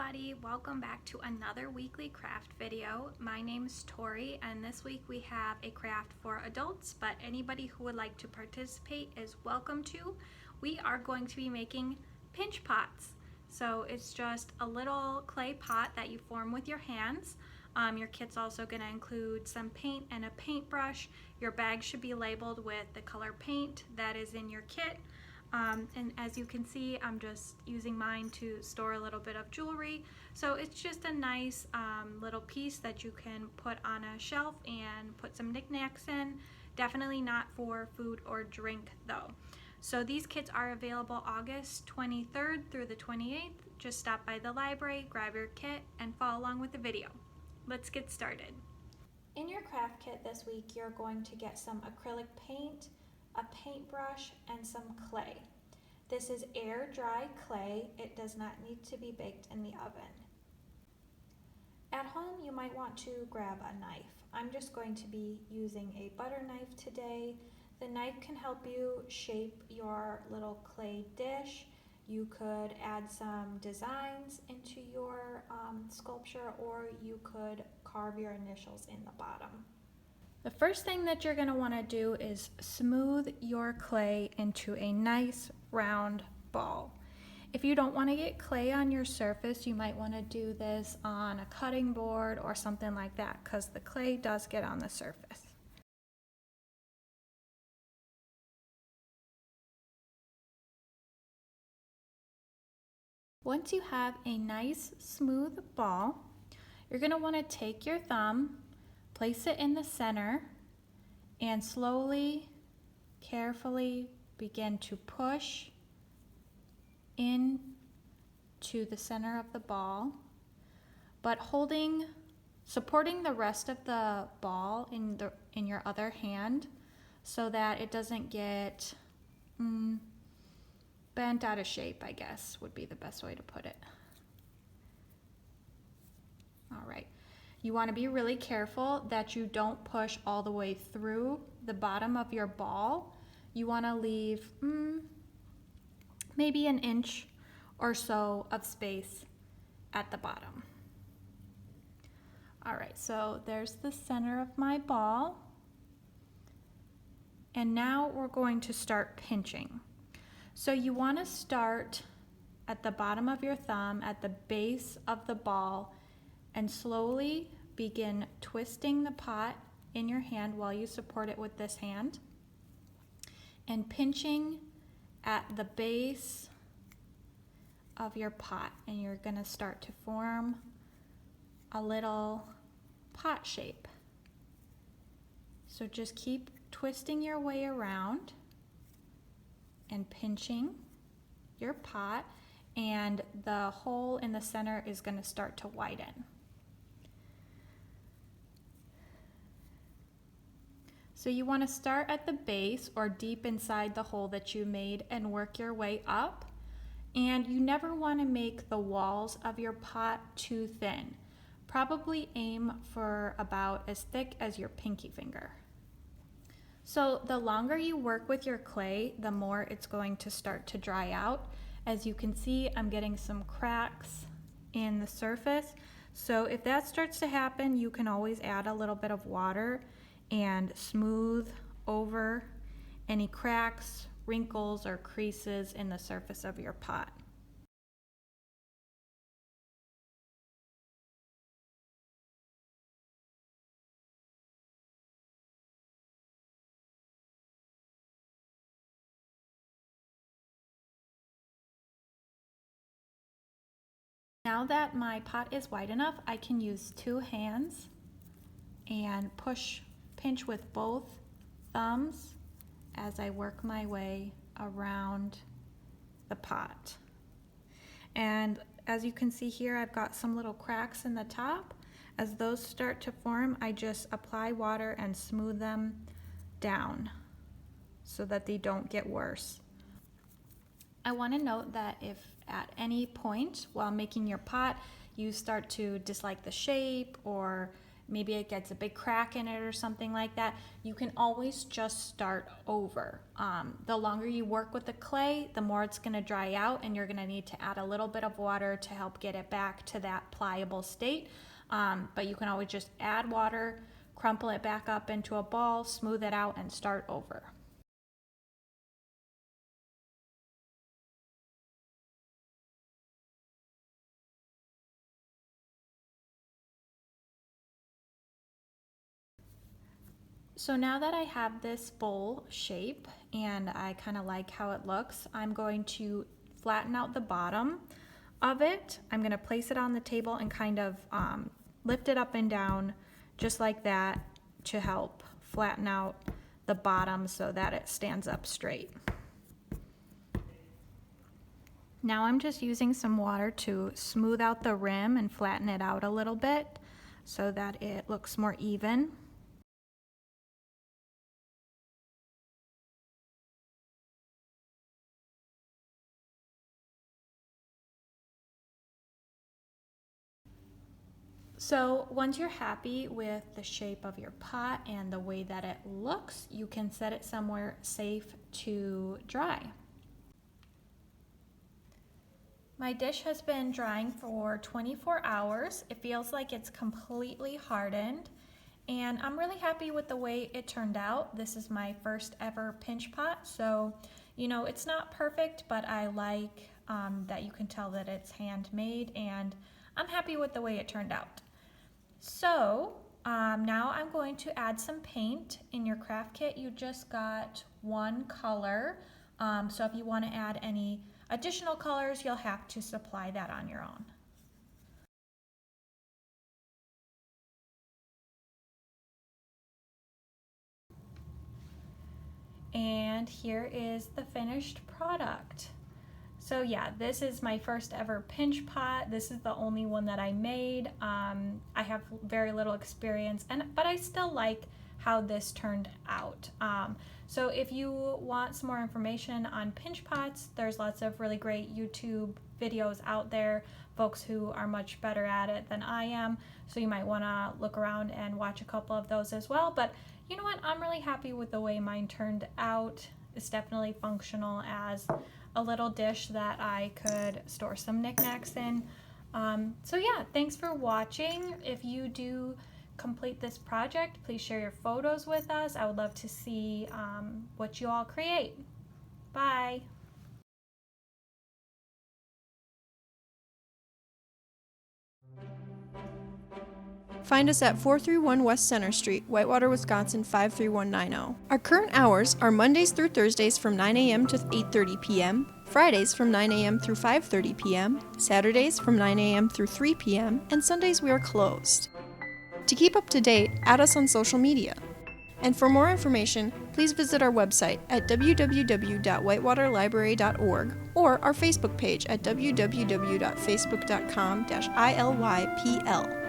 everybody, welcome back to another weekly craft video. My name is Tori and this week we have a craft for adults, but anybody who would like to participate is welcome to. We are going to be making pinch pots. So it's just a little clay pot that you form with your hands. Your kit's also going to include some paint and a paintbrush. Your bag should be labeled with the color paint that is in your kit. And as you can see, I'm just using mine to store a little bit of jewelry. So it's just a nice little piece that you can put on a shelf and put some knickknacks in. Definitely not for food or drink though. So these kits are available August 23rd through the 28th. Just stop by the library, grab your kit, and follow along with the video. Let's get started. In your craft kit this week, you're going to get some acrylic paint, a paintbrush, and some clay. This is air dry clay. It does not need to be baked in the oven. At home, you might want to grab a knife. I'm just going to be using a butter knife today. The knife can help you shape your little clay dish. You could add some designs into your sculpture, or you could carve your initials in the bottom. The first thing that you're going to want to do is smooth your clay into a nice round ball. If you don't want to get clay on your surface, you might want to do this on a cutting board or something like that, because the clay does get on the surface. Once you have a nice smooth ball, you're going to want to take your thumb, place it in the center, and slowly, carefully begin to push in to the center of the ball, but supporting the rest of the ball in your other hand so that it doesn't get bent out of shape, I guess would be the best way to put it. All right. You want to be really careful that you don't push all the way through the bottom of your ball. You want to leave maybe an inch or so of space at the bottom. All right, so there's the center of my ball. And now we're going to start pinching. So you want to start at the bottom of your thumb, at the base of the ball, and slowly begin twisting the pot in your hand while you support it with this hand, and pinching at the base of your pot, and you're going to start to form a little pot shape. So just keep twisting your way around and pinching your pot, and the hole in the center is going to start to widen. So you want to start at the base or deep inside the hole that you made and work your way up. And you never want to make the walls of your pot too thin. Probably aim for about as thick as your pinky finger. So the longer you work with your clay, the more it's going to start to dry out. As you can see, I'm getting some cracks in the surface. So if that starts to happen, you can always add a little bit of water and smooth over any cracks, wrinkles, or creases in the surface of your pot. Now that my pot is wide enough, I can use two hands and pinch with both thumbs as I work my way around the pot. And as you can see here, I've got some little cracks in the top. As those start to form, I just apply water and smooth them down so that they don't get worse. I want to note that if at any point while making your pot you start to dislike the shape or maybe it gets a big crack in it or something like that, you can always just start over. The longer you work with the clay, the more it's going to dry out, and you're going to need to add a little bit of water to help get it back to that pliable state. But you can always just add water, crumple it back up into a ball, smooth it out, and start over. So now that I have this bowl shape and I kind of like how it looks, I'm going to flatten out the bottom of it. I'm going to place it on the table and kind of lift it up and down just like that to help flatten out the bottom so that it stands up straight. Now I'm just using some water to smooth out the rim and flatten it out a little bit so that it looks more even. So once you're happy with the shape of your pot and the way that it looks, you can set it somewhere safe to dry. My dish has been drying for 24 hours. It feels like it's completely hardened, and I'm really happy with the way it turned out. This is my first ever pinch pot, so it's not perfect, but I like that you can tell that it's handmade, and I'm happy with the way it turned out. So now I'm going to add some paint. In your craft kit, you just got one color. So if you want to add any additional colors, you'll have to supply that on your own. And here is the finished product. So yeah, this is my first ever pinch pot. This is the only one that I made. I have very little experience, but I still like how this turned out. So if you want some more information on pinch pots, there's lots of really great YouTube videos out there, folks who are much better at it than I am. So you might want to look around and watch a couple of those as well. But you know what? I'm really happy with the way mine turned out. It's definitely functional as a little dish that I could store some knickknacks in. So yeah, thanks for watching. If you do complete this project, please share your photos with us. I would love to see what you all create. Bye. Find us at 431 West Center Street, Whitewater, Wisconsin 53190. Our current hours are Mondays through Thursdays from 9 a.m. to 8:30 p.m., Fridays from 9 a.m. through 5:30 p.m., Saturdays from 9 a.m. through 3 p.m., and Sundays we are closed. To keep up to date, add us on social media. And for more information, please visit our website at www.whitewaterlibrary.org or our Facebook page at www.facebook.com/ILYPL.